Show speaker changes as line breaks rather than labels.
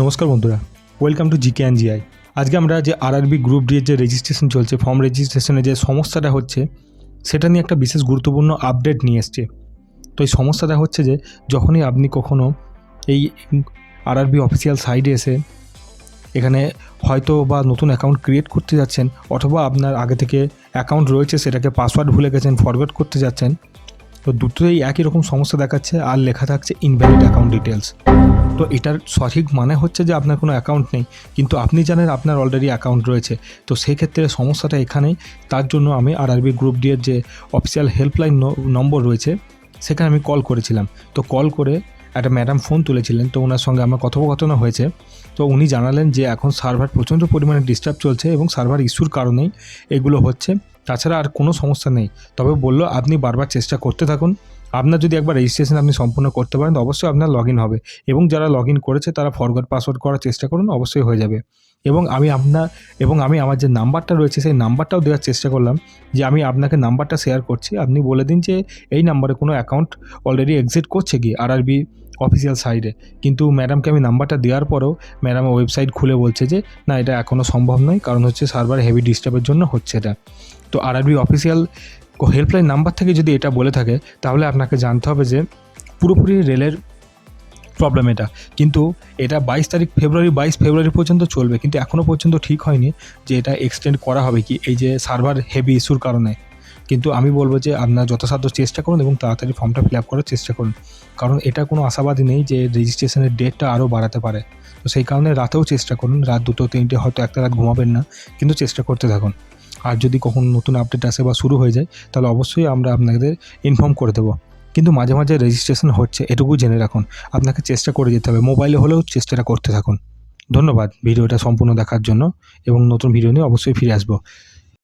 নমস্কার বন্ধুরা, welcome to GK and GI. আজকে আমরা যে আরআরবি গ্রুপ ডি এর যে রেজিস্ট্রেশন চলছে, ফর্ম রেজিস্ট্রেশনে যে সমস্যাটা হচ্ছে সেটা নিয়ে একটা বিশেষ গুরুত্বপূর্ণ আপডেট নিয়ে এসছে। তো এই সমস্যাটা হচ্ছে যে যখনই আপনি কখনও এই আরআরবি অফিসিয়াল সাইটে এসে এখানে হয়তো বা নতুন অ্যাকাউন্ট ক্রিয়েট করতে যাচ্ছেন, অথবা আপনার আগে থেকে অ্যাকাউন্ট রয়েছে সেটাকে পাসওয়ার্ড ভুলে গেছেন, ফরগেট করতে যাচ্ছেন, তো দুটোই একই রকম সমস্যা দেখাচ্ছে আর লেখা থাকছে ইনভ্যালিড অ্যাকাউন্ট ডিটেলস। তো এটার সঠিক মানে হচ্ছে যে আপনার কোনো অ্যাকাউন্ট নেই, কিন্তু আপনি জানেন আপনার অলরেডি অ্যাকাউন্ট রয়েছে। তো সেই ক্ষেত্রে সমস্যাটা এখানেই। তার জন্য আমি আরআরবি গ্রুপ ডি এর যে অফিসিয়াল হেল্পলাইন নম্বর রয়েছে সেখানে আমি কল করেছিলাম। তো কল করে একটা ম্যাডাম ফোন তুলেছিলেন, তো ওনার সঙ্গে আমার কথোপকথনও হয়েছে। তো উনি জানালেন যে এখন সার্ভার প্রচণ্ড পরিমাণে ডিস্টার্ব চলছে এবং সার্ভার ইস্যুর কারণেই এগুলো হচ্ছে, তাছাড়া আর কোনো সমস্যা নেই। তবে বললো আপনি বারবার চেষ্টা করতে থাকুন, আপনার যদি একবার রেজিস্ট্রেশন আপনি সম্পূর্ণ করতে পারেন তো অবশ্যই আপনার লগ ইন হবে, এবং যারা লগ ইন করেছে তারা ফরগট পাসওয়ার্ড করার চেষ্টা করুন, অবশ্যই হয়ে যাবে। এবং আমি আমার যে নাম্বারটা রয়েছে সেই নাম্বারটাও দেওয়ার চেষ্টা করলাম, যে আমি আপনাকে নাম্বারটা শেয়ার করছি, আপনি বলে দিন যে এই নাম্বারে কোনো অ্যাকাউন্ট অলরেডি এক্সিট করছে কি আরআরবি অফিসিয়াল সাইটে। কিন্তু ম্যাডামকে আমি নাম্বারটা দেওয়ার পরেও ম্যাডাম ওয়েবসাইট খুলে বলছে যে না, এটা এখনও সম্ভব নয়, কারণ হচ্ছে সার্ভার হেভি ডিস্টার্বের জন্য হচ্ছে এটা। তো আরআরবি অফিসিয়াল হেল্পলাইন নাম্বার থেকে যদি এটা বলে থাকে তাহলে আপনাকে জানতে হবে যে পুরোপুরি রেলের প্রবলেম এটা। কিন্তু এটা 22 ফেব্রুয়ারি পর্যন্ত চলবে, কিন্তু এখনও পর্যন্ত ঠিক হয়নি যে এটা এক্সটেন্ড করা হবে কি এই যে সার্ভার হেভি ইস্যুর কারণে। কিন্তু আমি বলবো যে আপনার যথাসাধ্য চেষ্টা করুন এবং তাড়াতাড়ি ফর্মটা ফিল আপ করার চেষ্টা করুন, কারণ এটা কোনো আশাবাদী নেই যে রেজিস্ট্রেশনের ডেটটা আরও বাড়াতে পারে। তো সেই কারণে রাতেও চেষ্টা করুন, রাত 2টো 3টে, হয়তো একটা রাত ঘুমাবেন না, কিন্তু চেষ্টা করতে থাকুন। আর যদি কখনো নতুন আপডেট আসে বা শুরু হয়ে যায় তাহলে অবশ্যই আমরা আপনাদের ইনফর্ম করে দেবো। কিন্তু মাঝে মাঝে রেজিস্ট্রেশন হচ্ছে এটুকু জেনে রাখুন, আপনাকে চেষ্টা করে যেতে হবে, মোবাইলে হলেও চেষ্টাটা করতে থাকুন। ধন্যবাদ ভিডিওটা সম্পূর্ণ দেখার জন্য, এবং নতুন ভিডিও নিয়ে অবশ্যই ফিরে আসবো।